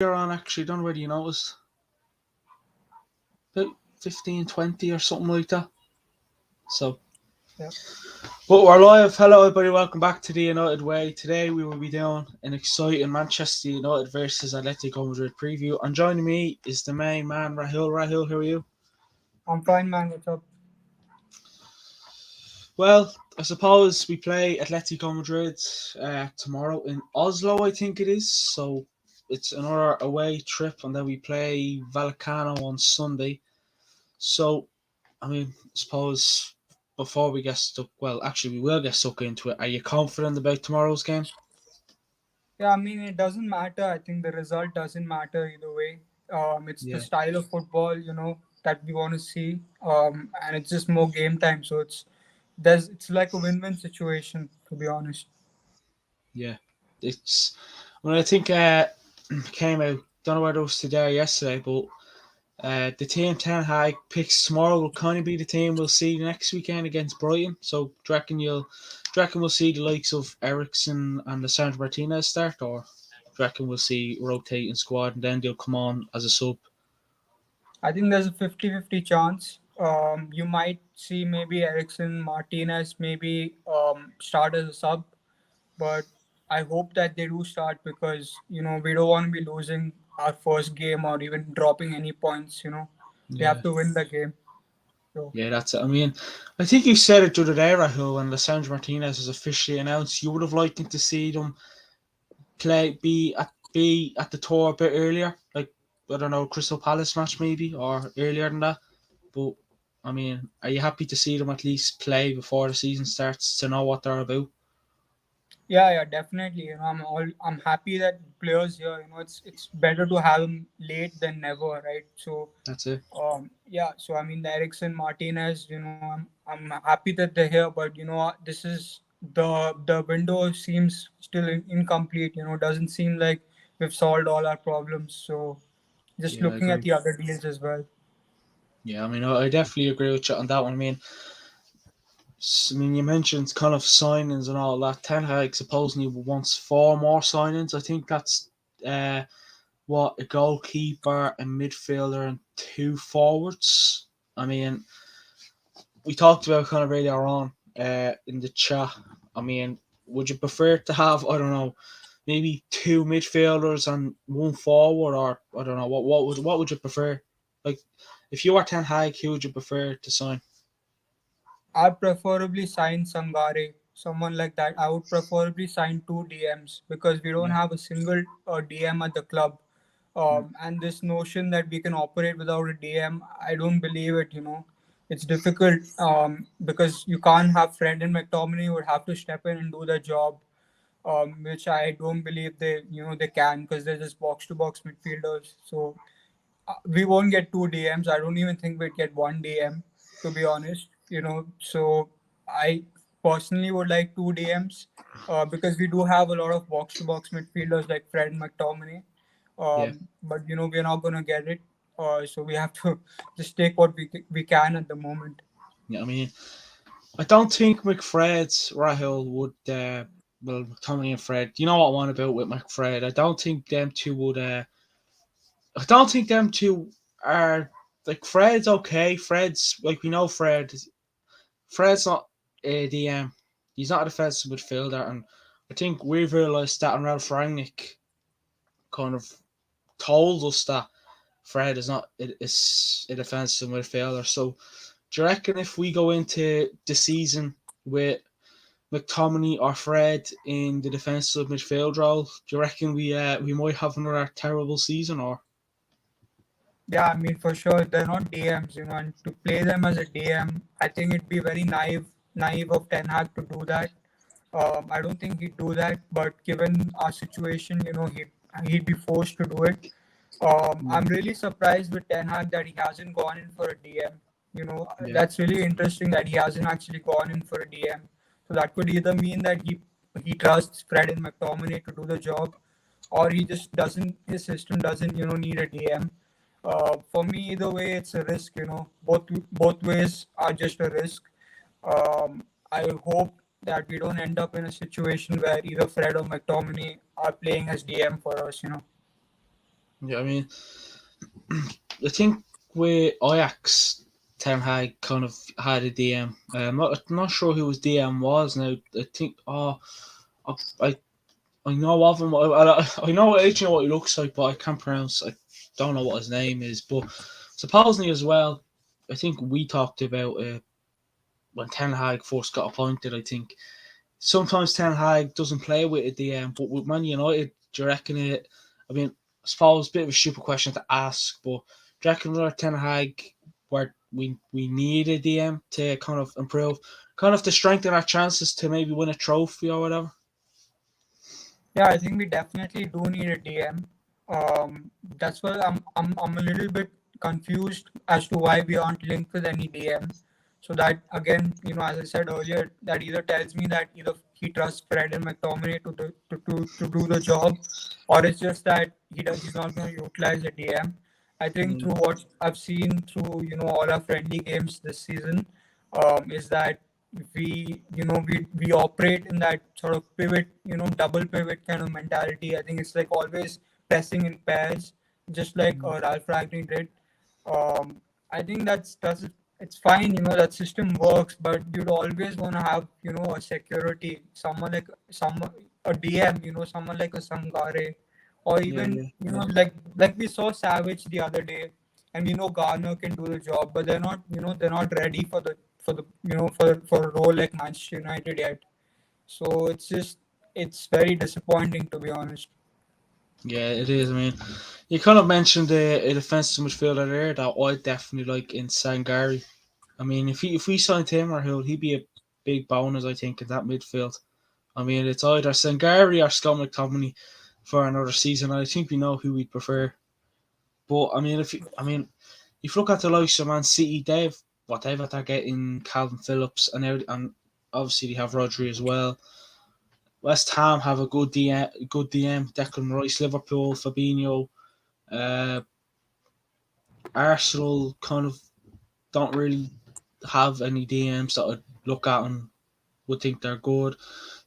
You're on actually, don't know whether you noticed. About 15, 20 or something like that. So, Yeah. but we're live. Hello, everybody. Welcome back to the United Way. Today we will be doing an exciting Manchester United versus Atletico Madrid preview. And joining me is the main man, Rahul. Rahul, how are you? I'm fine, man. What's up? Well, I suppose we play Atletico Madrid tomorrow in Oslo, I think it is. So it's another away trip, and then we play Vallecano on Sunday. So, I mean, I suppose before we get stuck, well, actually, we will get stuck into it. Are you confident about tomorrow's game? Yeah, I mean, it doesn't matter. I think the result doesn't matter either way. It's the Yeah, style of football, that we want to see. And it's just more game time. So it's like a win-win situation, to be honest. yeah. It's well, I think came out. Don't know whether it was today or yesterday, but the team Ten Hag picks tomorrow will kind of be the team we'll see next weekend against Brighton. So, do you reckon we'll see the likes of Eriksen and the Sandro Martinez start, or do you reckon we'll see rotating squad and then they'll come on as a sub? I think there's a 50-50 chance. You might see maybe Eriksen, Martinez maybe start as a sub, but I hope that they do start because we don't want to be losing our first game or even dropping any points. We have Yeah. to win the game. So Yeah, that's it. I mean, I think you said it the other day, Rahul, when Lissandro Martinez was officially announced. You would have liked to see them be at the tour a bit earlier, like I don't know, Crystal Palace match maybe, or earlier than that. But I mean, are you happy to see them at least play before the season starts to know what they're about? yeah, definitely. I'm happy that players here. It's better to have them late than never, right? So That's it. yeah. So I mean, the Ericsson, Martinez. I'm happy that they're here, but this is the window seems still incomplete. Doesn't seem like we've solved all our problems. So just Yeah, I looking at agree. the other deals as well. Yeah, I mean, I definitely agree with you on that one. I mean, you mentioned kind of signings and all that. Ten Hag supposedly wants four more signings. I think that's uh, what, a goalkeeper, a midfielder, and two forwards. I mean, we talked about kind of earlier on in the chat. I mean, would you prefer to have, I don't know, maybe two midfielders and one forward, or I don't know, what would you prefer? Like, if you were Ten Hag, who would you prefer to sign? I preferably sign Sangare, someone like that. I would preferably sign two DMs because we don't Yeah, have a single DM at the club. yeah, And this notion that we can operate without a DM, I don't believe it. It's difficult because you can't have Fred and McTominay would have to step in and do the job, which I don't believe they can because they're just box to box midfielders. So we won't get two DMs. I don't even think we'd get one DM, to be honest. So I personally would like two DMs because we do have a lot of box to box midfielders like Fred and McTominay. yeah. But we're not gonna get it. So we have to just take what we can at the moment. Yeah, I mean, I don't think McFred's Rahul would. Well, McTominay and Fred. You know what I want about with McFred? I don't think them two would. I don't think them two are like, Fred's okay. Fred's like, we know Fred. Fred's not a DM. He's not a defensive midfielder, and I think we've realised that, and Ralph Rangnick kind of told us that Fred is not is a defensive midfielder. So, do you reckon if we go into the season with McTominay or Fred in the defensive midfield role, do you reckon we might have another terrible season? Or Yeah, I mean for sure they're not DMs, and to play them as a DM, I think it'd be very naive of Ten Hag to do that. I don't think he'd do that, but given our situation, he'd be forced to do it. yeah, I'm really surprised with Ten Hag that he hasn't gone in for a DM. yeah, That's really interesting that he hasn't actually gone in for a DM. So that could either mean that he trusts Fred and McTominay to do the job, or he just doesn't. His system doesn't need a DM. For me, either way, it's a risk. Both ways are just a risk. I hope that we don't end up in a situation where either Fred or McTominay are playing as DM for us. Yeah, I mean, I think with Ajax, Ten Hag kind of had a DM. I'm not sure who his DM was now. I think, I, I, I know of him. I know actually what he looks like, but I can't pronounce. I don't know what his name is. But supposedly as well, I think we talked about when Ten Hag first got appointed. I think sometimes Ten Hag doesn't play with a DM, but with Man United, do you reckon it? I mean, I suppose a bit of a stupid question to ask, but do you reckon under Ten Hag, where we need a DM to kind of improve, kind of to strengthen our chances to maybe win a trophy or whatever? Yeah, I think we definitely do need a DM. That's why I'm a little bit confused as to why we aren't linked with any DM. So that again, as I said earlier, that either tells me that either he trusts Fred and McTominay to do the job, or it's just that he's not going to utilize the DM. I think Mm, through what I've seen through all our friendly games this season, is that we operate in that sort of pivot, double pivot kind of mentality. I think it's like always pressing in pairs, just like mm, Ralph Ragnick did. I think that's it's fine, that system works, but you'd always want to have a security, someone like someone a DM, someone like a Sangare, or yeah, even yeah, like we saw Savage the other day, and we know Garner can do the job, but they're not ready for a role like Manchester United yet. So it's very disappointing, to be honest. yeah. It is. I mean, you kind of mentioned a defensive midfielder there that I definitely like in Sangari. I mean, if we signed him or he'd be a big bonus, I think, in that midfield. I mean, it's either Sangari or Scott McTominay for another season. I think we know who we'd prefer. But I mean, if you look at the likes of Man City, they've had to get in Calvin Phillips, and obviously they have Rodri as well. West Ham have a good DM, Declan Rice, Liverpool, Fabinho. Uh, Arsenal kind of don't really have any DMs that I'd look at and would think they're good.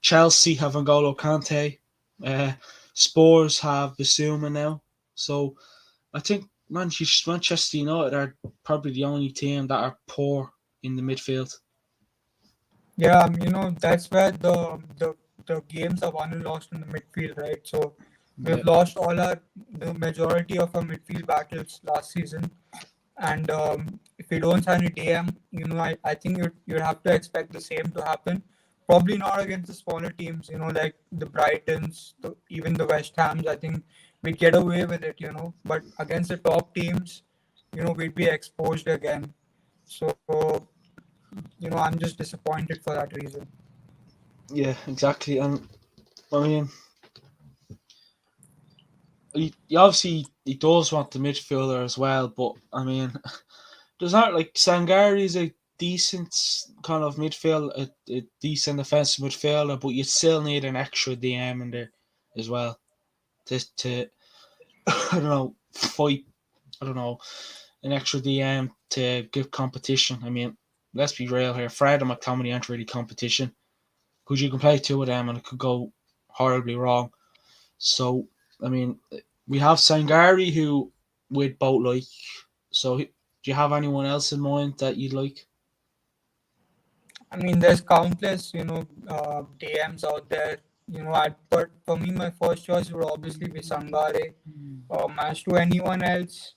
Chelsea have N'Golo Kante. Uh, Spurs have Basuma now. So I think Manchester United are probably the only team that are poor in the midfield. Yeah, that's where the games are won and lost in the midfield, right? So we've Yeah, lost the majority of our midfield battles last season, and if we don't sign a DM, I think you'd have to expect the same to happen. Probably not against the smaller teams, like the Brightons, even the West Hams. I think we'd get away with it, but against the top teams, we'd be exposed again. So I'm just disappointed for that reason. yeah, exactly. And I mean, he obviously he does want the midfielder as well, but I mean, there's not like Sangari is a decent kind of midfield, a decent defensive midfielder, but you still need an extra DM in there as well to I don't know fight. I don't know an extra DM to give competition. I mean, let's be real here. Fred and McTominay aren't really competition because you can play two of them and it could go horribly wrong. So I mean, we have Sangari who we'd both like. So do you have anyone else in mind that you'd like? I mean, there's countless, DMs out there. But for me, my first choice would obviously be Sangare. As to anyone else,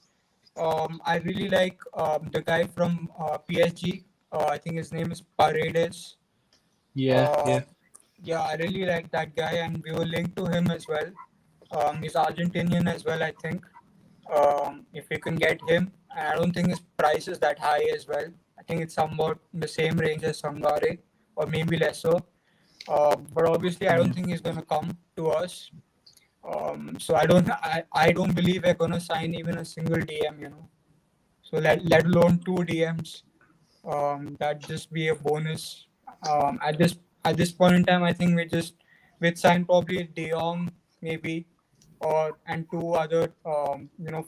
I really like the guy from PSG. I think his name is Paredes. Yeah, Uh, yeah, yeah, I really like that guy, and we were linked to him as well. He's Argentinian as well, I think. If we can get him, and I don't think his price is that high as well. I think it's somewhat in the same range as Sangare, or maybe lesser. But obviously, I don't yeah, think he's going to come to us. So I don't believe we're going to sign even a single DM. So let alone two DMs. That just be a bonus. At this point in time, I think we'd sign probably De Jong maybe, or and two other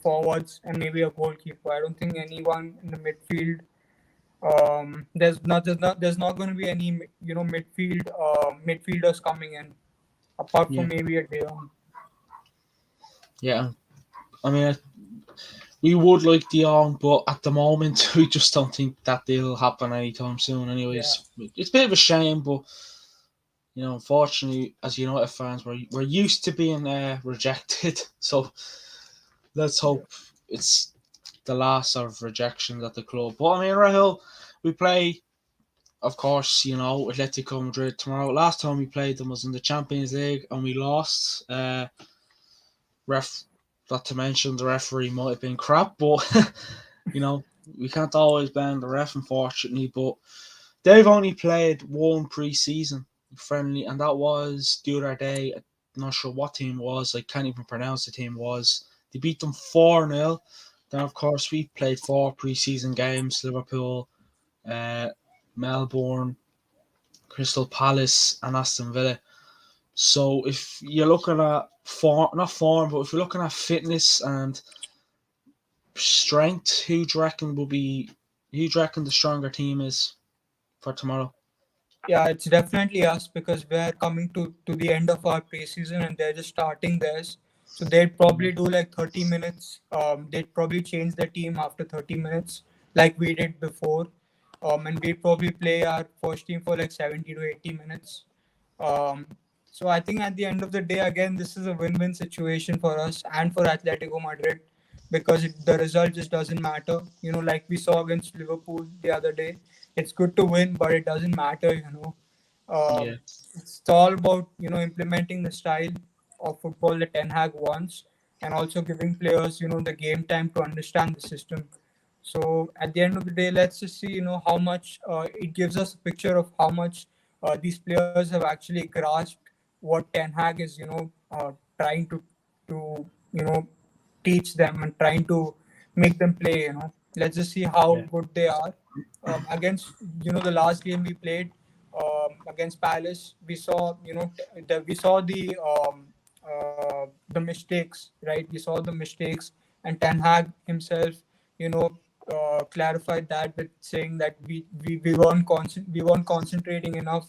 forwards and maybe a goalkeeper. I don't think anyone in the midfield. There's not going to be any midfielders coming in apart yeah, from maybe a De Jong. yeah. I mean, we would like Dion, but at the moment, we just don't think that deal will happen anytime soon. Yeah, Anyways, it's a bit of a shame, but unfortunately, as United fans, we're used to being rejected. So let's yeah, hope it's the last of rejections at the club. But I mean, Rahul, we play, of course, Atletico Madrid tomorrow. Last time we played them was in the Champions League and we lost. Ref, not to mention the referee might have been crap, but you know we can't always blame the ref, unfortunately. But they've only played one pre-season friendly, and that was the other day. I'm not sure what team it was. I can't even pronounce the team was. They beat them 4-0. Then, of course, we played four pre-season games: Liverpool, uh, Melbourne, Crystal Palace, and Aston Villa. So if you're looking at form, not form, but if you're looking at fitness and strength, who do you reckon will be? Who do you reckon the stronger team is for tomorrow? yeah. It's definitely us because we're coming to the end of our preseason and they're just starting theirs. So they'd Yeah, probably do like 30 minutes. They'd probably change their team after 30 minutes, like we did before. And we'd probably play our first team for like 70 to 80 minutes. Um, so I think at the end of the day, again, this is a win-win situation for us and for Atletico Madrid because the result just doesn't matter. Like we saw against Liverpool the other day, it's good to win, but it doesn't matter. yeah, It's all about implementing the style of football that Ten Hag wants, and also giving players the game time to understand the system. So at the end of the day, let's just see how much it gives us a picture of how much these players have actually grasped what Ten Hag is trying to teach them and trying to make them play. Let's just see how yeah. good they are. Against the last game we played against Palace, we saw we saw the mistakes, right? We saw the mistakes, and Ten Hag himself, you know, clarified that with saying that we weren't concentrating enough,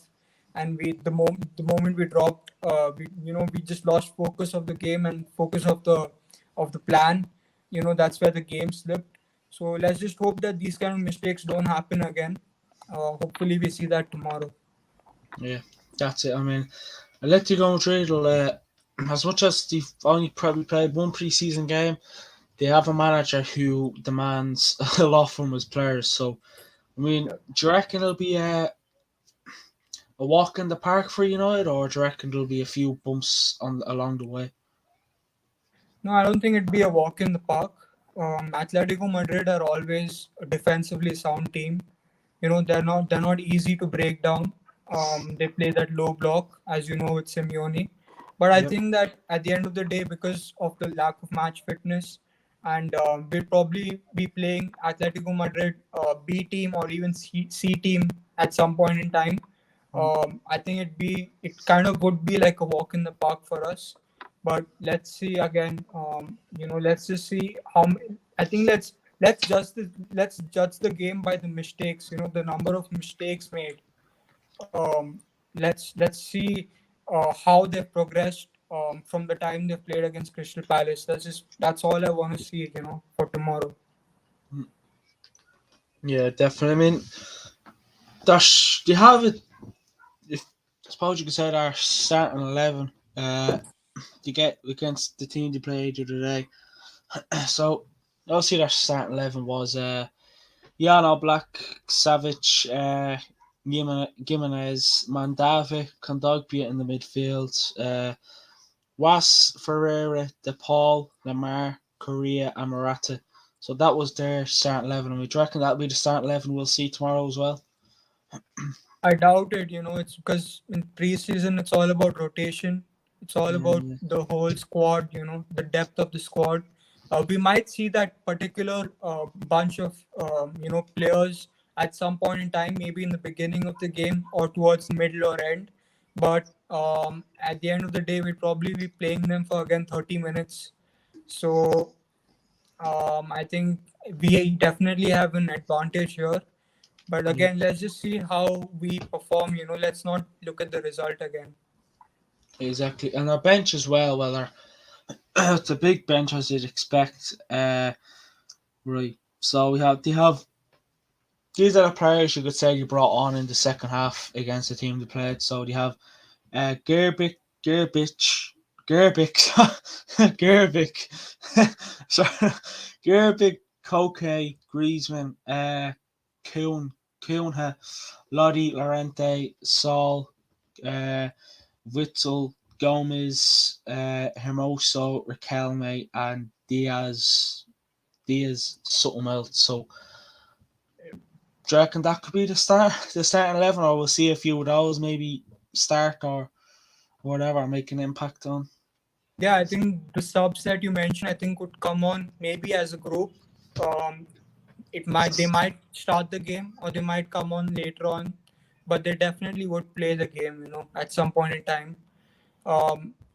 and the moment we dropped, we just lost focus of the game and focus of the plan. That's where the game slipped. So let's just hope that these kind of mistakes don't happen again. Hopefully, we see that tomorrow. Yeah, that's it. I mean, Atletico Madrid will, as much as they've only probably played one pre-season game, they have a manager who demands a lot from his players. So, I mean, do you reckon it'll be a walk in the park for United, or do you reckon there'll be a few bumps on along the way? No, I don't think it'd be a walk in the park. Atletico Madrid are always a defensively sound team. They're not easy to break down. They play that low block, as you know, with Simeone. But I Yep. think that at the end of the day, because of the lack of match fitness, and we'll probably be playing Atletico Madrid B team or even C team at some point in time. I think it kind of would be like a walk in the park for us. But let's see again. Let's just see I think let's judge the game by the mistakes. The number of mistakes made. Let's see how they've progressed from the time they played against Crystal Palace. That's all I want to see. For tomorrow. Yeah, definitely. I mean, they have it. If I suppose you could say they're starting 11. To get against the team they played the other day. So obviously their starting 11 was Jan Black, Savic, Gimenez, Mandave, Kondogbia in the midfield, Was, Ferreira, DePaul, Lamar, Correa, and Morata. So that was their starting 11, and we reckon that'll be the starting 11 we'll see tomorrow as well. I doubt it. It's because in preseason it's all about rotation. It's all about Mm, the whole squad. The depth of the squad. We might see that particular bunch of players at some point in time, maybe in the beginning of the game or towards the middle or end. But at the end of the day, we'll probably be playing them for again 30 minutes. So I think we definitely have an advantage here. But yeah. again, let's just see how we perform. Let's not look at the result again. Exactly, and our bench as well. Well, it's a big bench as you'd expect. Right. So they have these are the players you could say you brought on in the second half against the team they played. So they have Gerbic, Gerbic, Gerbic, Gerbic, sorry, Gerbic, Koke, Griezmann, Kuhn, Kuhnhe, Lodi, Lorente, Saul, uh, Witzel, Gomez, Hermoso, Riquelme, and Diaz, something else. So, do you reckon that could be the starting 11, or we'll see a few of those maybe start or whatever, make an impact on? Yeah, I think the subs that you mentioned, I think would come on maybe as a group. Um, they might start the game or they might come on later on, but they definitely would play the game, at some point in time.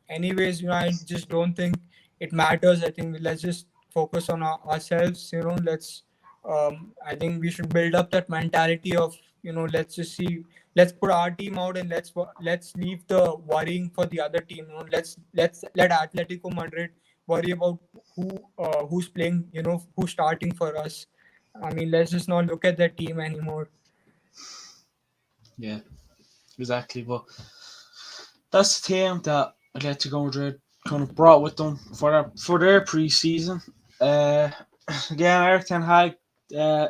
Anyways, I just don't think it matters. I think let's just focus on ourselves. Let's. I think we should build up that mentality of let's just see, let's put our team out and let's leave the worrying for the other team. Let's let Atletico Madrid worry about who's playing. Who's starting for us. I mean, let's just not look at that team anymore. Yeah, exactly. But that's the team that Atletico Madrid kind of brought with them for their pre-season. Uh, Again, Erik Ten Hag uh,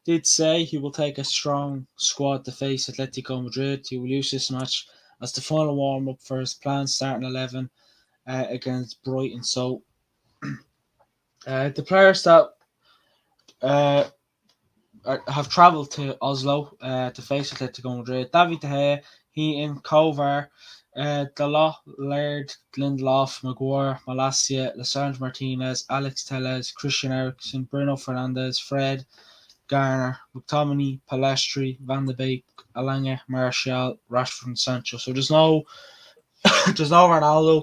did say he will take a strong squad to face Atletico Madrid. He will use this match as the final warm-up for his planned starting 11 against Brighton. So the players that uh, have travelled to Oslo to face Atletico Madrid: David De Gea, Heaton, Kovar, Dalot, Laird, Lindelof, Maguire, Malacia, Lisandro Martinez, Alex Telles, Christian Eriksen, Bruno Fernandes, Fred, Garner, McTominay, Palestri, Van de Beek, Alanga, Martial, Rashford, and Sancho. So there's no there's no Ronaldo,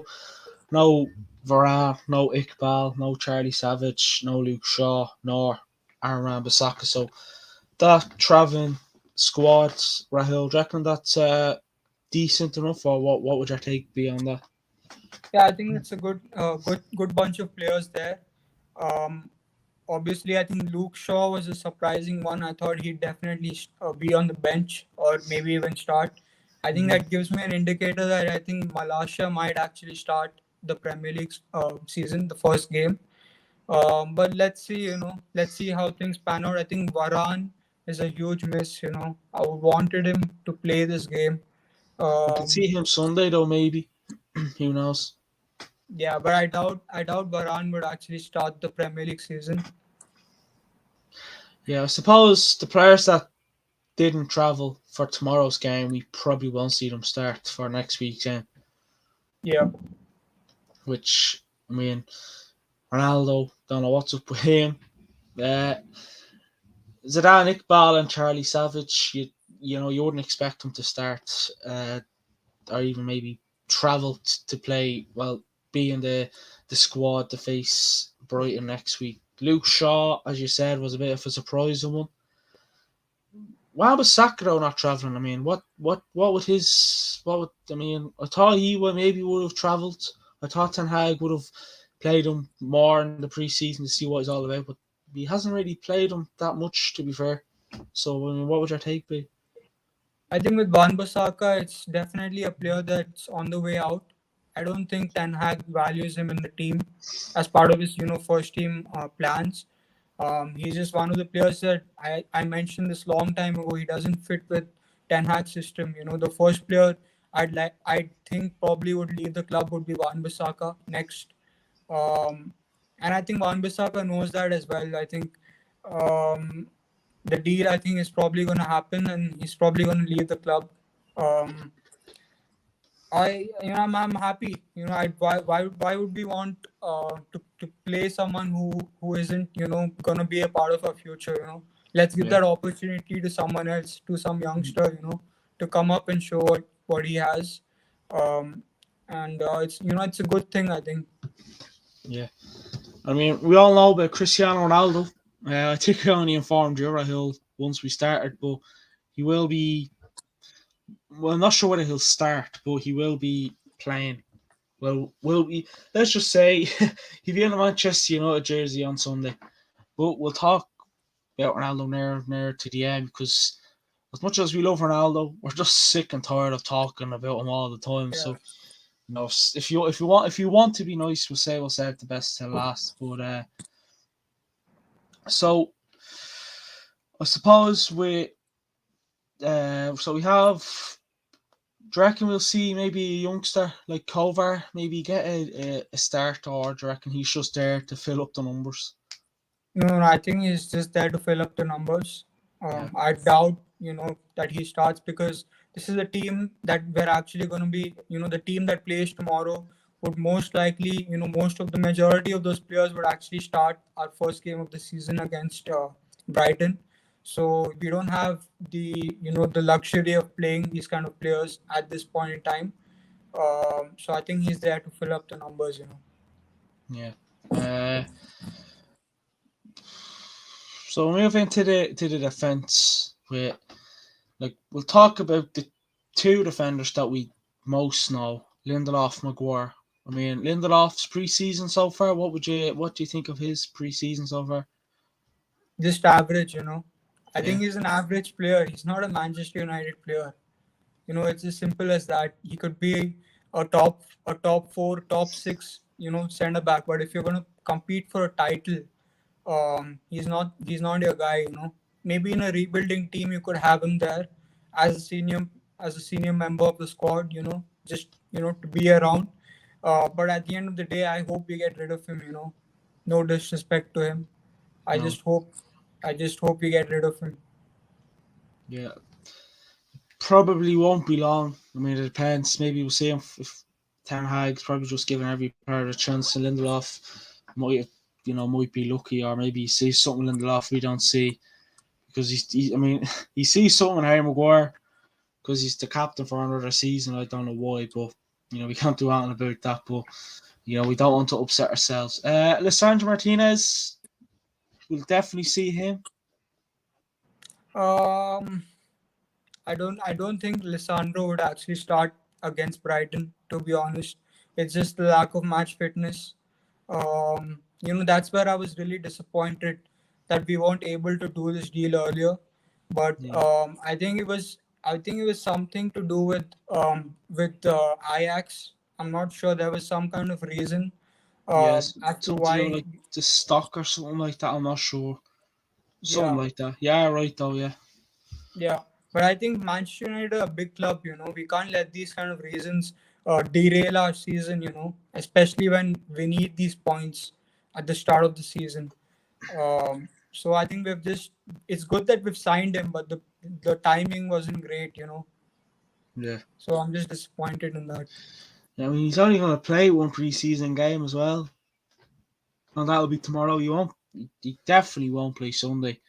no Varane, no Iqbal, no Charlie Savage, no Luke Shaw, nor Aaron Wan-Bissaka. So that travelling squad, Rahul, do you reckon that's decent enough, or what would your take be on that? Yeah, I think it's a good bunch of players there. Um, Obviously, I think Luke Shaw was a surprising one. I thought he'd definitely be on the bench or maybe even start. I think that gives me an indicator that I think Malaysia might actually start the Premier League season, the first game. But let's see, let's see how things pan out. I think Varane is a huge miss. I wanted him to play this game. We could see Um, him Sunday though, maybe. Who knows? yeah, but I doubt Varane would actually start the Premier League season. Yeah, I suppose the players that didn't travel for tomorrow's game, we probably won't see them start for next week's game. Yeah. Which, I mean, Ronaldo, don't know what's up with him. Uh, Zidane, Iqbal, and Charlie Savage, you wouldn't expect them to start, or even maybe travel to play. Well, be in the squad to face Brighton next week. Luke Shaw, as you said, was a bit of a surprising one. Why was Sakaro not travelling? I mean, what would his what would I mean? I thought he would have travelled. I thought Ten Hag would have played him more in the preseason to see what he's all about, but he hasn't really played him that much, to be fair. So, I mean, what would your take be? I think with Wan-Bissaka, it's definitely a player that's on the way out. I don't think Ten Hag values him in the team as part of his, first team plans. He's just one of the players that I mentioned this long time ago. He doesn't fit with Ten Hag's system. The first player I think probably would leave the club would be Wan-Bissaka next. Um, and I think Wan-Bissaka knows that as well. I think um, the deal I think is probably going to happen, and he's probably going to leave the club. Um, I'm happy. Why would we want to play someone who isn't gonna be a part of our future? Let's give Yeah, that opportunity to someone else, to some youngster, to come up and show what he has. Um, and it's a good thing, I think. yeah. I mean, we all know about Cristiano Ronaldo. I think I only informed Hill once we started, but he will be. Well, I'm not sure whether he'll start, but he will be playing Well, will we? Let's just say he'll be in a Manchester United jersey on Sunday. But we'll talk about Ronaldo near to the end because as much as we love Ronaldo, we're just sick and tired of talking about him all the time. Yeah. So if you want to be nice, we'll save the best till last. But so I suppose we have. Do you reckon we'll see maybe a youngster like Kovar maybe get a start, or do you reckon he's just there to fill up the numbers? No, I think he's just there to fill up the numbers. Yeah, I doubt, that he starts because this is a team that we're actually going to be, the team that plays tomorrow would most likely, most of the majority of those players would actually start our first game of the season against Brighton. So we don't have the luxury of playing these kind of players at this point in time. So I think he's there to fill up the numbers. yeah. So moving to the defense, we'll talk about the two defenders that we most know, Lindelof, Maguire. I mean, Lindelof's preseason so far. What do you think of his preseason so far? Just average. I Yeah, think he's an average player. He's not a Manchester United player. It's as simple as that. He could be a top four, top six, centre back. But if you're gonna compete for a title, he's not your guy. Maybe in a rebuilding team you could have him there as a senior member of the squad. Just to be around. But at the end of the day, I hope we get rid of him. No disrespect to him. I no, just hope I just hope we get rid of him. yeah, probably won't be long. I mean, it depends. Maybe we'll see if Ten Hag's probably just giving every player a chance. And Lindelof might be lucky, or maybe he sees something in Lindelof we don't see because I mean, he sees something in Harry Maguire because he's the captain for another season. I don't know why, but we can't do anything about that. But we don't want to upset ourselves. Lissandro Martinez, we'll definitely see him. Um, I don't think Lissandro would actually start against Brighton. To be honest, it's just the lack of match fitness. That's where I was really disappointed that we weren't able to do this deal earlier. But Yeah. I think it was something to do with Ajax. I'm not sure. There was some kind of reason Yes, as to something to do with why. like the stock or something like that. I'm not sure. Something Yeah. like that. Yeah, right though. Yeah, Yeah, but I think Manchester United are a big club. We can't let these kind of reasons derail our season. Especially when we need these points at the start of the season. So I think it's good that we've signed him, but the timing wasn't great. yeah. So I'm just disappointed in that. Yeah, I mean, he's only going to play one preseason game as well, and that'll be tomorrow. You won't. He definitely won't play Sunday.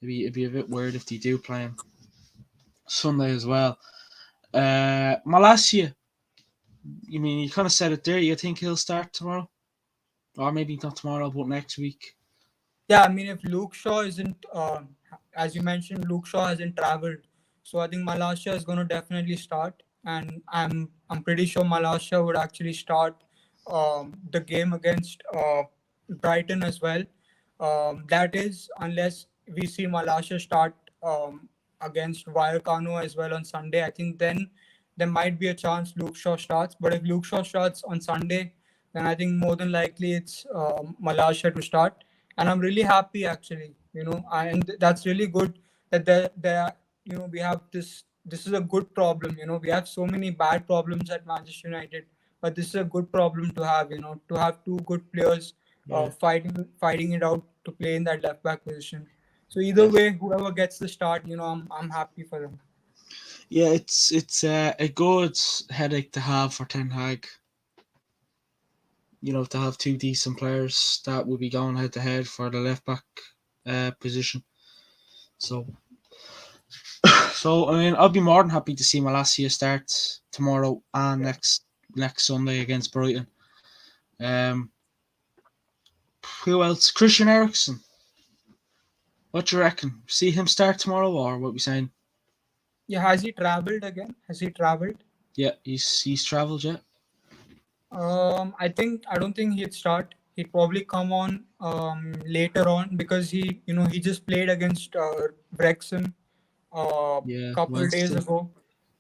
It'd be a bit weird if they do play him Sunday as well. Malacia. You mean you kind of said it there? You think he'll start tomorrow, or maybe not tomorrow, but next week? Yeah, I mean, if Luke Shaw isn't, as you mentioned, Luke Shaw hasn't traveled, so I think Malaysia is going to definitely start, and I'm pretty sure Malaysia would actually start the game against Brighton as well. That is, unless we see Malaysia start against Vallecano as well on Sunday. I think then there might be a chance Luke Shaw starts, but if Luke Shaw starts on Sunday, then I think more than likely it's Malaysia to start, and I'm really happy actually. And that's really good that there we have this. This is a good problem. We have so many bad problems at Manchester United, but this is a good problem to have. To have two good players Yeah, fighting it out to play in that left back position. So either yeah, way, whoever gets the start, I'm happy for them. yeah. It's a good headache to have for Ten Hag. To have two decent players that will be going head to head for the left back position. So, so I mean, I'll be more than happy to see Malacia start tomorrow and Yeah. next Sunday against Brighton. Um, who else? Christian Eriksen. What do you reckon? See him start tomorrow, or what we saying? Yeah. Has he traveled again? Has he traveled? Yeah, he's travelled yet. I don't think he'd start. He'd probably come on later on because he just played against Wrexham Yeah, couple days Wednesday. ago.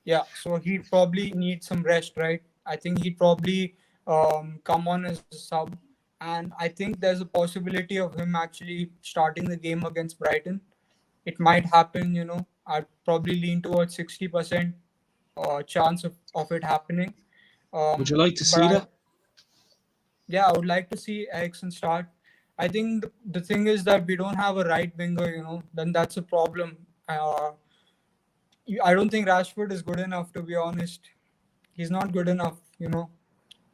Yeah, so he'd probably need some rest, right? I think he'd probably come on as a sub, and I think there's a possibility of him actually starting the game against Brighton. It might happen, I'd probably lean towards 60% chance of it happening. Would you like to But see that? yeah, I would like to see Eriksen start. I think the thing is that we don't have a right winger, then that's a problem. I don't think Rashford is good enough, to be honest. He's not good enough,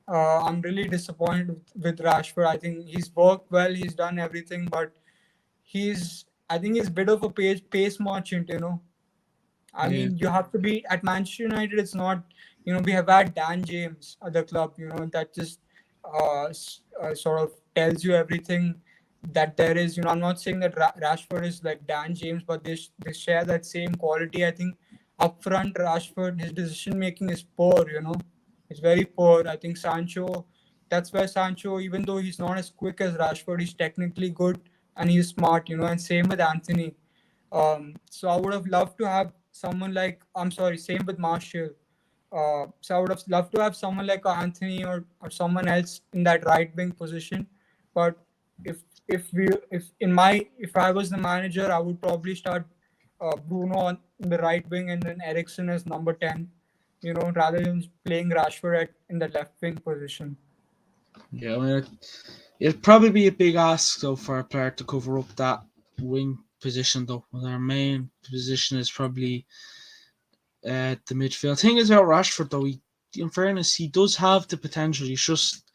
I'm really disappointed with Rashford. I think he's worked well, he's done everything, but I think he's a bit of a pace merchant, I Yeah, mean, you have to be at Manchester United. It's not, we have had Dan James at the club, that just sort of tells you everything that there is. I'm not saying that Rashford is like Dan James, but they share that same quality. I think up front, Rashford, his decision making is poor, it's very poor. I think that's where Sancho, even though he's not as quick as Rashford, he's technically good and he's smart, and same with Anthony. So I would have loved to have someone like, I'm sorry, same with Marshall. So I would have loved to have someone like Anthony or someone else in that right wing position. But if I was the manager, I would probably start Bruno on the right wing and then Eriksen as number 10. Rather than playing Rashford in the left wing position. yeah. I mean, it'd probably be a big ask though for a player to cover up that wing position though. When our main position is probably the midfield. Thing is about Rashford though, in fairness, he does have the potential. He's just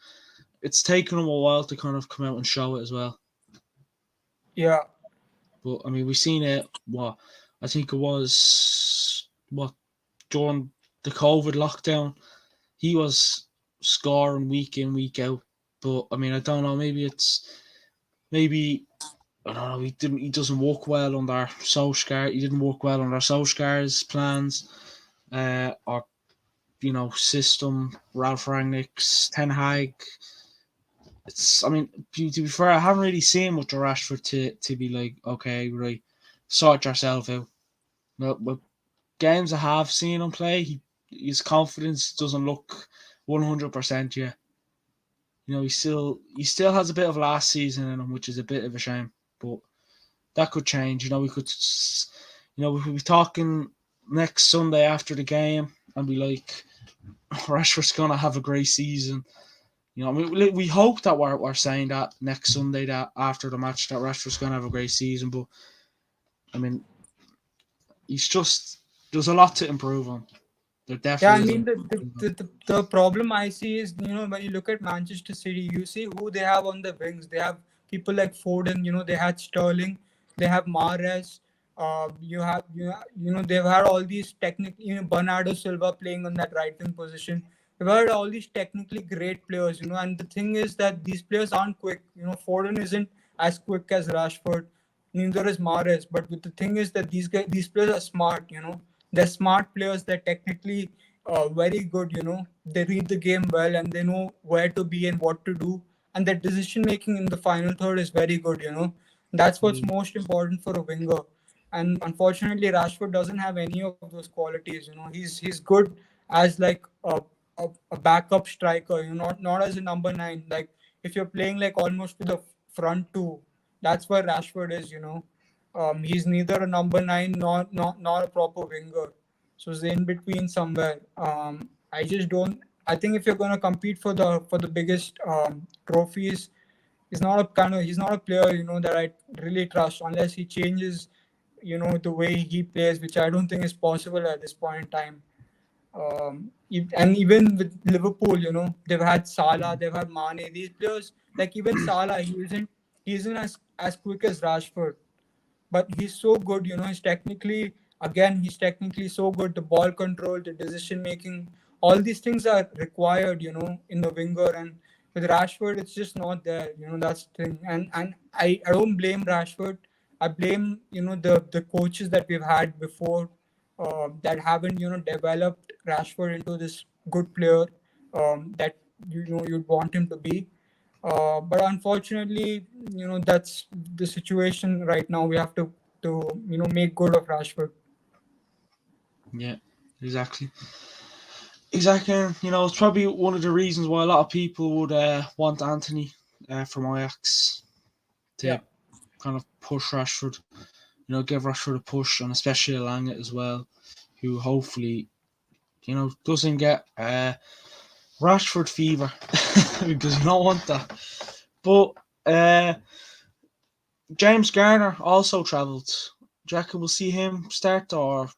it's taken him a while to kind of come out and show it as well. Yeah, But I mean, we've seen it. What I think it was what during the COVID lockdown, he was scoring week in week out. But I mean, I don't know. Maybe I don't know. He didn't. He doesn't work well under Solskjaer. He didn't work well under Solskjaer's plans, or system. Ralph Rangnick's Ten Hag. It's. I mean, to be fair, I haven't really seen much of Rashford to be like, okay, right, sort yourself out. But games I have seen him play, his confidence doesn't look 100% yet. He still has a bit of last season in him, which is a bit of a shame. But that could change. We could be talking next Sunday after the game and be like, Rashford's gonna have a great season. We hope that we're saying that next Sunday that after the match that Rashford's gonna have a great season. But I mean, he's just there's a lot to improve on. There Yeah, definitely I is a mean lot to the, improve on. the, the, the problem I see is when you look at Manchester City, you see who they have on the wings. They have people like Foden. They had Sterling. They have Mahrez. They've had all these technical. Bernardo Silva playing on that right wing position. They've had all these technically great players. And the thing is that these players aren't quick. Foden isn't as quick as Rashford. Neither is Mahrez. But the thing is that these players are smart. They're smart players. They're technically very good. They read the game well and they know where to be and what to do. And their decision making in the final third is very good. That's what's Yeah. most important for a winger. And unfortunately, Rashford doesn't have any of those qualities. He's good as like a backup striker. Not as a number nine. Like if you're playing like almost to the front two, that's where Rashford is. He's neither a number nine nor not a proper winger. So it's in between somewhere. I just don't. I think if you're going to compete for the biggest trophies, he's not a player that I really trust unless he changes the way he plays, which I don't think is possible at this point in time. And even with Liverpool, they've had Salah, they've had Mane. These players, like even Salah, he isn't as quick as Rashford, but he's so good. He's technically so good. The ball control, the decision making, all these things are required, in the winger. And with Rashford, it's just not there. That's the thing. And I don't blame Rashford. I blame the coaches that we've had before that haven't developed Rashford into this good player that you'd want him to be. But unfortunately, that's the situation right now. We have to make good of Rashford. Yeah, exactly. Exactly. It's probably one of the reasons why a lot of people would want Anthony from Ajax to Yeah. kind of push Rashford. Give Rashford a push, and especially Alanga as well, who hopefully doesn't get Rashford fever because you don't want that. But James Garner also travelled. Do you reckon we'll see him start or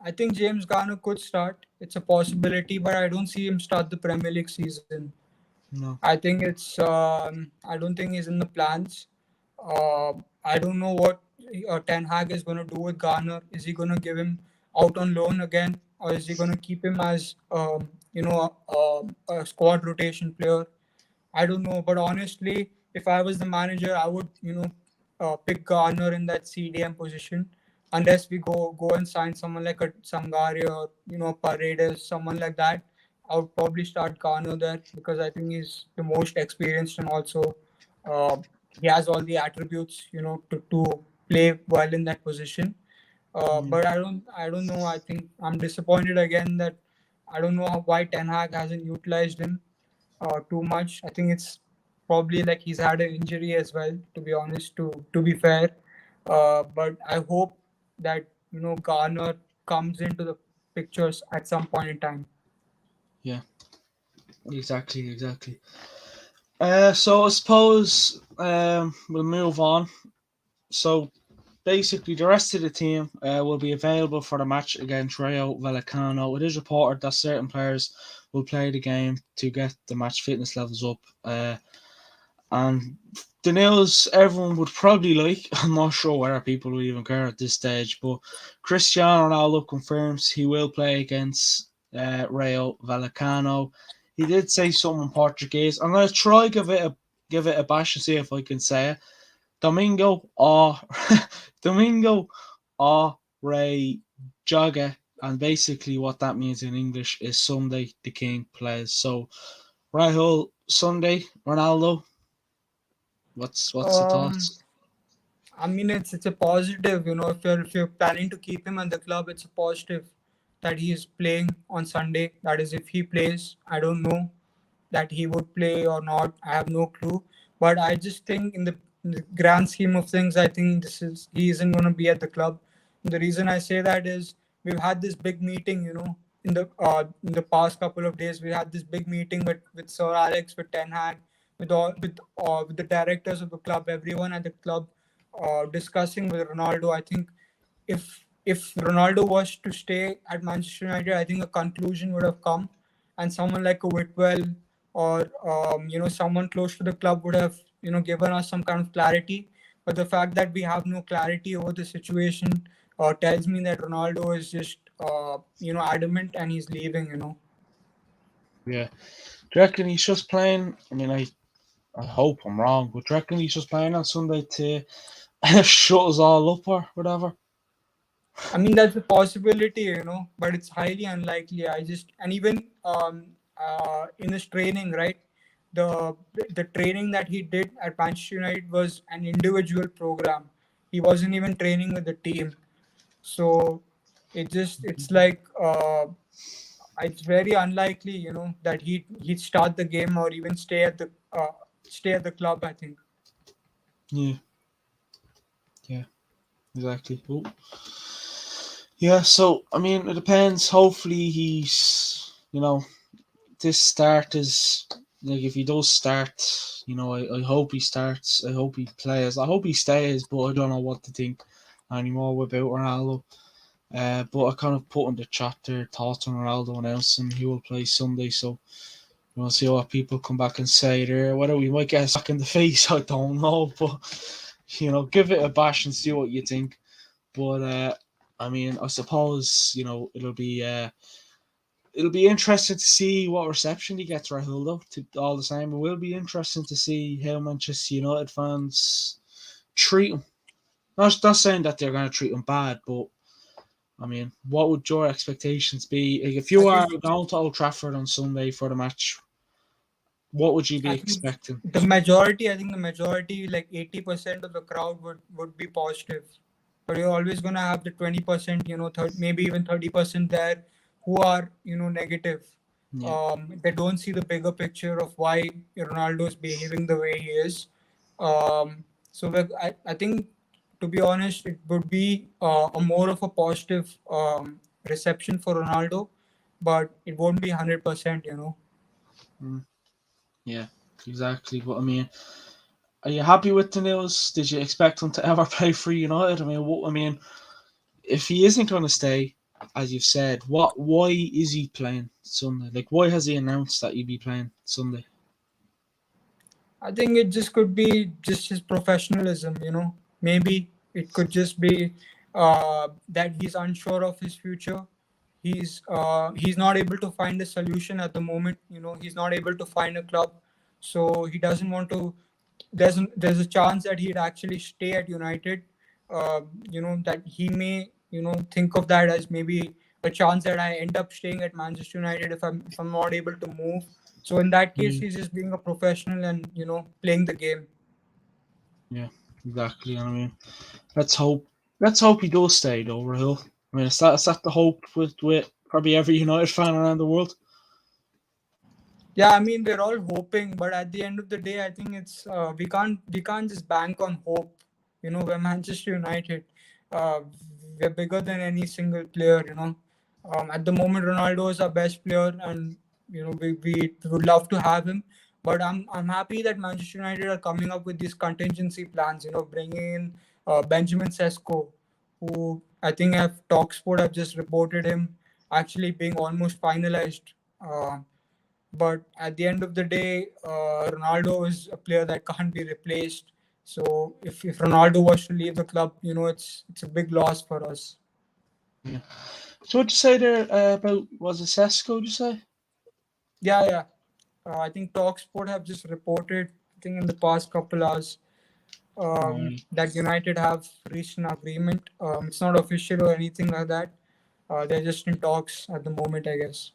I think James Garner could start. It's a possibility, but I don't see him start the Premier League season. no? I think I don't think he's in the plans. I don't know what Ten Hag is going to do with Garner. Is he going to give him out on loan again, or is he going to keep him as a squad rotation player? I don't know, but honestly, if I was the manager, I would pick Garner in that CDM position, unless we go and sign someone like a Sangare or Paredes, someone like that. I would probably start Garner there because I think he's the most experienced, and also uh, he has all the attributes to play well in that position. Yeah, But I don't know. I think I'm disappointed again that I don't know why Ten Hag hasn't utilized him too much. I think it's probably like he's had an injury as well. To be honest, to be fair, but I hope that Garner comes into the pictures at some point in time. yeah, exactly. So I suppose we'll move on. So basically, the rest of the team will be available for the match against Rayo Vallecano. It is reported that certain players will play the game to get the match fitness levels up. And the news everyone would probably like, I'm not sure whether people will even care at this stage, but Cristiano Ronaldo confirms he will play against Rayo Vallecano. He did say something in Portuguese. I'm going to try give it a bash and see if I can say it. Domingo or Domingo or Ray Joga, and basically what that means in English is Sunday the King plays. So Rahul Sunday Ronaldo. What's the Um, thoughts? I mean, it's a positive. If you're planning to keep him at the club, it's a positive that he's playing on Sunday. That is, if he plays, I don't know that he would play or not. I have no clue. But I just think in the grand scheme of things, I think he isn't going to be at the club. And the reason I say that is we've had this big meeting. In the past couple of days, we had this big meeting with Sir Alex, with Ten Hag, with the directors of the club, everyone at the club, discussing with Ronaldo. I think if Ronaldo was to stay at Manchester United, I think a conclusion would have come, and someone like a Whitwell or someone close to the club would have given us some kind of clarity. But the fact that we have no clarity over the situation tells me that Ronaldo is just adamant and he's leaving. Yeah. Do you reckon he's just playing? I mean, I hope I'm wrong, but do you reckon he's just playing on Sunday to shut us all up or whatever? I mean, that's a possibility, but it's highly unlikely. And even in his training, right? The the training that he did at Manchester United was an individual program. He wasn't even training with the team. So it's like it's very unlikely, that he'd start the game or even stay at the club, I think. Yeah, yeah, exactly. Oh. Yeah, so I mean, it depends. Hopefully, this start is like if he does start, I hope he starts. I hope he plays. I hope he stays, but I don't know what to think anymore about Ronaldo. But I kind of put in the chat there thoughts on Ronaldo announcing he will play Sunday, so we'll see what people come back and say there. Whether we might get a sack in the face, I don't know, but give it a bash and see what you think. But I mean, I suppose it'll be interesting to see what reception he gets, Rahul. Though, all the same, it will be interesting to see how Manchester United fans treat him. Not saying that they're going to treat him bad, but I mean, what would your expectations be? Like, if you I are think going to Old Trafford on Sunday for the match, what would you be I think expecting? I think the majority, like 80% of the crowd would be positive. But you're always gonna have the 20%, maybe even 30% there who are, negative. Yeah. They don't see the bigger picture of why Ronaldo is behaving the way he is. I think, to be honest, it would be a more of a positive reception for Ronaldo, but it won't be 100%. Mm, yeah, exactly. But I mean, are you happy with the news? Did you expect him to ever play for United? I mean, if he isn't going to stay, as you've said, Why is he playing Sunday? Like, why has he announced that he'd be playing Sunday? I think it just could be just his professionalism. Maybe it could just be that he's unsure of his future. He's not able to find a solution at the moment. He's not able to find a club, so he doesn't want to. There's a chance that he'd actually stay at United. That he may think of that as maybe a chance that I end up staying at Manchester United if I'm not able to move. So in that case, Yeah, he's just being a professional and playing the game. yeah, exactly. I mean, let's hope let's hope he does stay though, Rahul. I mean, is that the hope with probably every United fan around the world? Yeah, I mean we're all hoping, but at the end of the day, I think it's we can't just bank on hope. We're Manchester United. Uh, we're bigger than any single player. At the moment, Ronaldo is our best player, and we would love to have him. But I'm happy that Manchester United are coming up with these contingency plans. Bringing in Benjamin Sesko, who I think have Talksport have just reported him actually being almost finalized. But at the end of the day, Ronaldo is a player that can't be replaced. So if Ronaldo was to leave the club, it's a big loss for us. Yeah. So what you say there about was it Sesko? Did you say? Yeah, yeah. I think Talksport have just reported, I think in the past couple hours, Right. that United have reached an agreement. It's not official or anything like that. They're just in talks at the moment, I guess.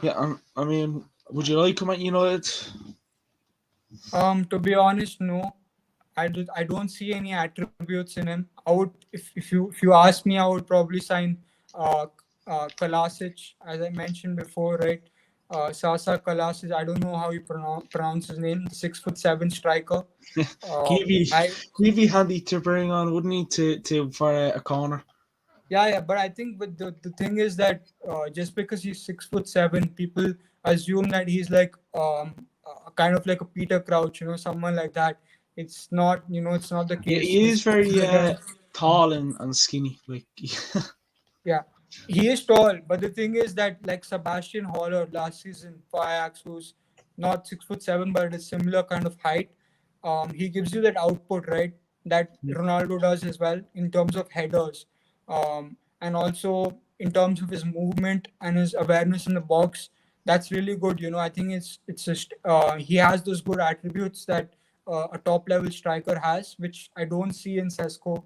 Yeah. I mean, would you like him at United? To be honest, no. I don't see any attributes in him. I would, if you ask me, I would probably sign uh, Kalasic, as I mentioned before, right? Sasa Kalasic. I don't know how you pronounce his name. 6'7" striker. He'd be I he'd be handy to bring on, wouldn't he? To for a corner. Yeah, but I think with the thing is that just because he's 6'7", people assume that he's like kind of like a Peter Crouch, someone like that. It's not the Yeah, case. he is He's very like a tall and skinny. Like, Yeah, he is tall, but the thing is that like Sebastian Haller last season for Ajax, who's not 6'7", but a similar kind of height, he gives you that output, right? That Ronaldo does as well in terms of headers, and also in terms of his movement and his awareness in the box. That's really good. I think it's just he has those good attributes that a top level striker has, which I don't see in Sesko,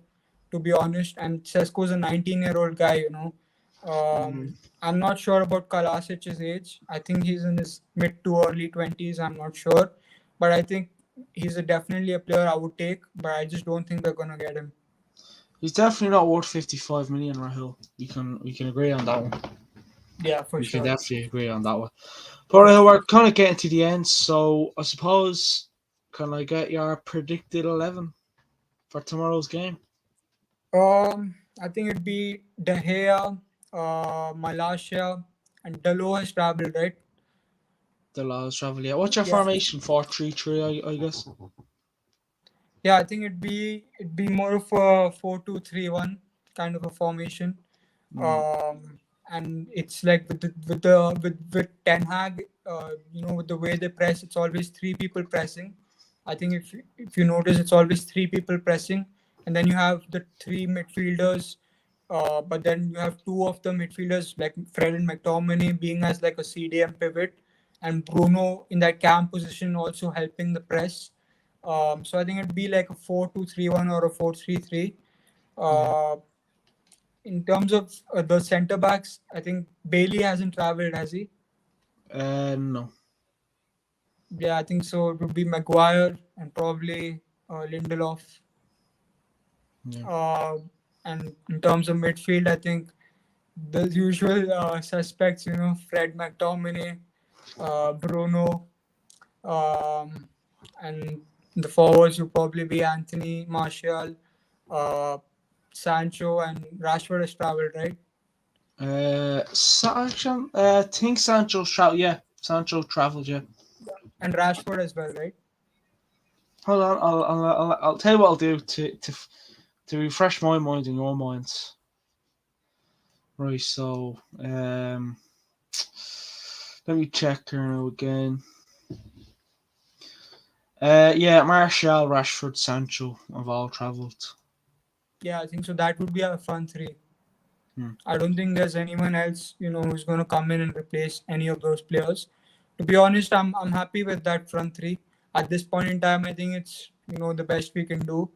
to be honest. And Sesko's a 19-year-old guy. I'm not sure about Kalasic's age. I think he's in his mid to early 20s. I'm not sure, but I think he's definitely a player I would take. But I just don't think they're gonna get him. he's definitely not worth 55 million, Rahul. We can agree on that one. Yeah, for We can sure. definitely agree on that one. But we're kind of getting to the end, so I suppose can I get your predicted 11 for tomorrow's game? I think it'd be De Gea, Malaysia, and Dalo has traveled, right? The Laws travel. Yeah. What's your Yeah. formation? 4-3-3, I guess. Yeah, I think it'd be more of a 4-2-3-1 kind of a formation. Mm, And it's like with Ten Hag, with the way they press, it's always three people pressing. I think if you notice, it's always three people pressing, and then you have the three midfielders. But then you have two of the midfielders like Fred and McTominay being as like a CDM pivot, and Bruno in that cam position also helping the press. So I think it'd be like a 4-2-3-1 or a 4-3-3. yeah. Uh, In terms of the centre backs, I think Bailey hasn't travelled, has he? No. Yeah, I think so. It would be Maguire and probably Lindelof. Yeah. Uh, and in terms of midfield, I think the usual suspects, Fred McTominay, Bruno, um, and the forwards would probably be Anthony, Martial, uh, Sancho, and Rashford has travelled, right? Sancho. I think Sancho traveled. Yeah, Sancho traveled. Yeah. And Rashford as well, right? Hold on. I'll tell you what I'll do to refresh my mind and your minds. Right. So let me check here now again. Yeah, Martial, Rashford, Sancho have all travelled. Yeah, I think so. That would be our front three. Hmm. I don't think there's anyone else, who's going to come in and replace any of those players. To be honest, I'm happy with that front three. At this point in time, I think it's the best we can do.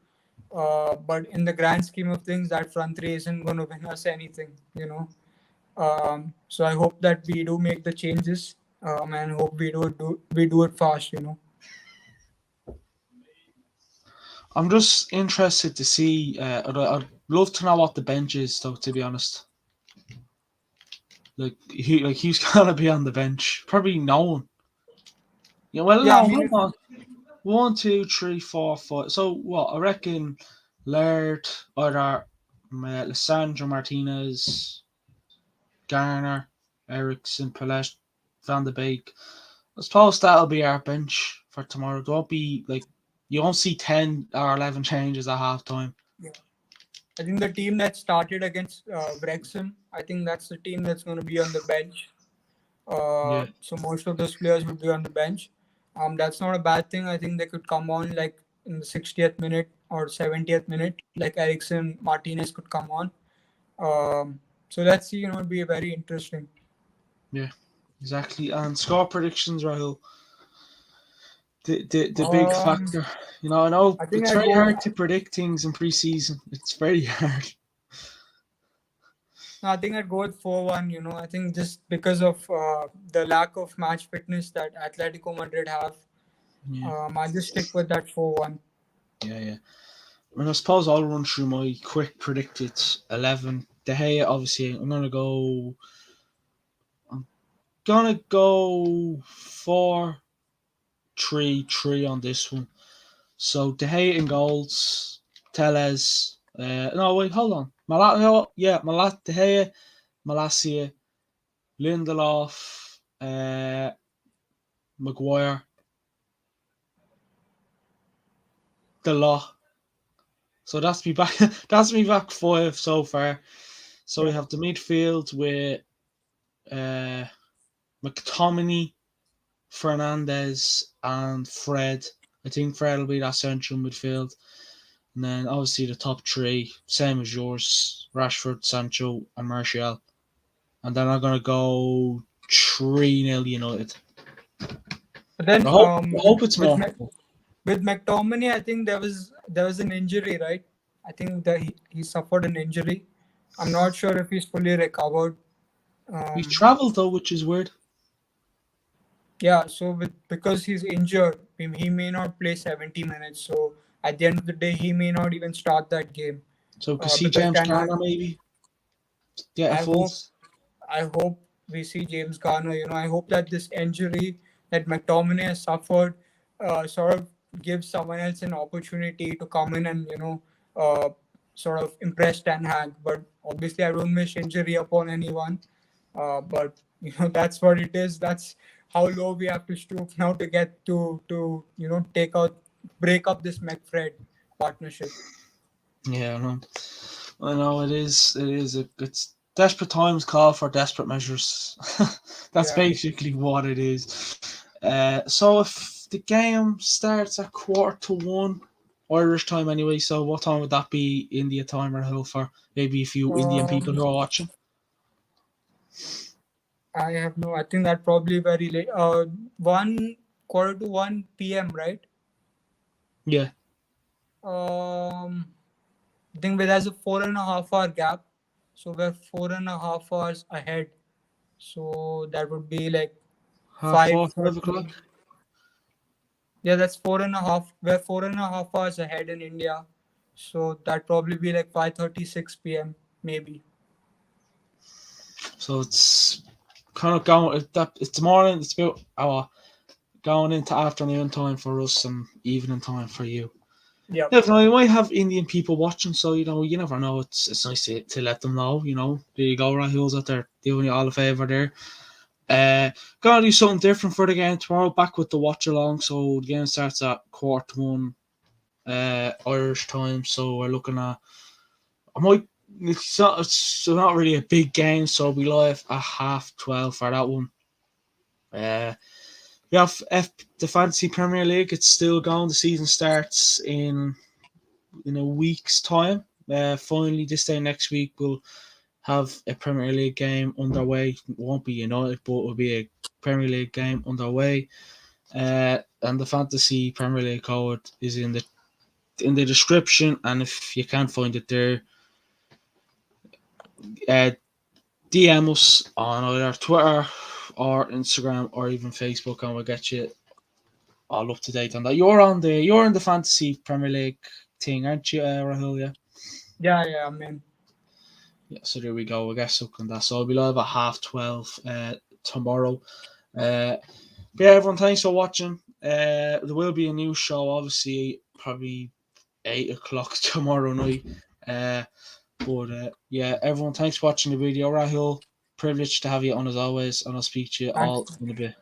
But in the grand scheme of things, that front three isn't going to win us anything. So I hope that we do make the changes, and hope we do it fast. I'm just interested to see. I'd love to know what the bench is, though. To be honest, he's gonna be on the bench. Probably no one. Yeah. Well, Yeah, I no. mean, Hold on. 1, 2, 3, 4, 5. So what? I reckon Laird, either Lissandro Martinez, Garner, Eriksen, Palet, Van de Beek. I suppose that'll be our bench for tomorrow. There won't be you won't see 10 or 11 changes at half time. I think the team that started against Wrexham, I think that's the team that's going to be on the bench. Yeah. So most of those players would be on the bench. That's not a bad thing. I think they could come on like in the 60th minute or 70th minute, like Eriksen, Martinez could come on. So let's see. It'll be very interesting. Yeah. Exactly. And score predictions, Rahul. The big Um, factor. I know I think it's I'd very go. hard to predict things in pre-season. It's very hard. No, I think I'd go with 4-1. I think just because of the lack of match fitness that Atletico Madrid have, Yeah. I'll just stick with that 4-1. Yeah. And I suppose I'll run through my quick predicted 11. De Gea, obviously, I'm gonna go 4-3-3 on this one. So De Gea in goals, Teles. No, wait, hold on. De Gea, Malacia, Lindelof, Maguire, Delot. So that's me back. That's me back 5 so far. So we Yeah. have the midfield with uh, McTominay, Fernandez, and Fred. I think Fred will be that central midfield. And then obviously the top three, same as yours, Rashford, Sancho, and Martial. And then I'm gonna go 3-0 United. But then I hope it's more. With McTominay, I think there was an injury, right? I think that he suffered an injury. I'm not sure if he's fully recovered. He's Um, travelled though, which is weird. yeah, so because he's injured, he may not play 70 minutes. So at the end of the day, he may not even start that game. So could see Because James Ten Hag, Garner maybe get a I full. hope I hope we see James Garner. I hope that this injury that McTominay has suffered sort of gives someone else an opportunity to come in and uh, sort of impress Ten Hag. But obviously, I don't wish injury upon anyone. But that's what it is. That's how low we have to stoop now to get to break up this McFred partnership. Yeah, I know it is. It's desperate times call for desperate measures. That's Yeah. basically what it is. So if the game starts at 1:45 Irish time anyway, so what time would that be India time or hell for maybe a few Indian people Um, who are watching? I have no. I think that probably very late. 1 quarter to 1 p.m. Right? Yeah, I think there's a 4.5 hour gap. so we're 4.5 hours ahead. So that would be like Half four, 5 o'clock. 5:30. Yeah, that's 4.5. We're 4.5 hours ahead in India. So that probably be like 5:36 p.m. maybe. So it's kind of going. It's morning. It's about going into afternoon time for us and evening time for you. Yeah. Yeah, you might have Indian people watching, so you never know. It's nice to let them know. There you go, Rahul's out there doing you all a favour there. Gotta do something different for the game tomorrow. Back with the watch along, so the game starts at 1:15 Irish time. So we're looking at. I might. It's not really a big game, so we live at 12:30 for that one. We have the Fantasy Premier League. It's still going. The season starts in a week's time. Finally, this day next week, we'll have a Premier League game underway. It won't be United, but it'll be a Premier League game underway. And the Fantasy Premier League code is in the description. And if you can't find it there, uh, DM us on either Twitter or Instagram or even Facebook, and we'll get you all up to date on that. You're in the Fantasy Premier League thing, aren't you, Rahul? Yeah. Yeah, man. Yeah, so there we go. I guess up on that. So I'll be live at 12:30 tomorrow. But yeah, everyone, thanks for watching. There will be a new show, obviously, probably 8 o'clock tomorrow night. But yeah, everyone, thanks for watching the video. Rahul, privileged to have you on as always, and I'll speak to you all Thanks. in a bit.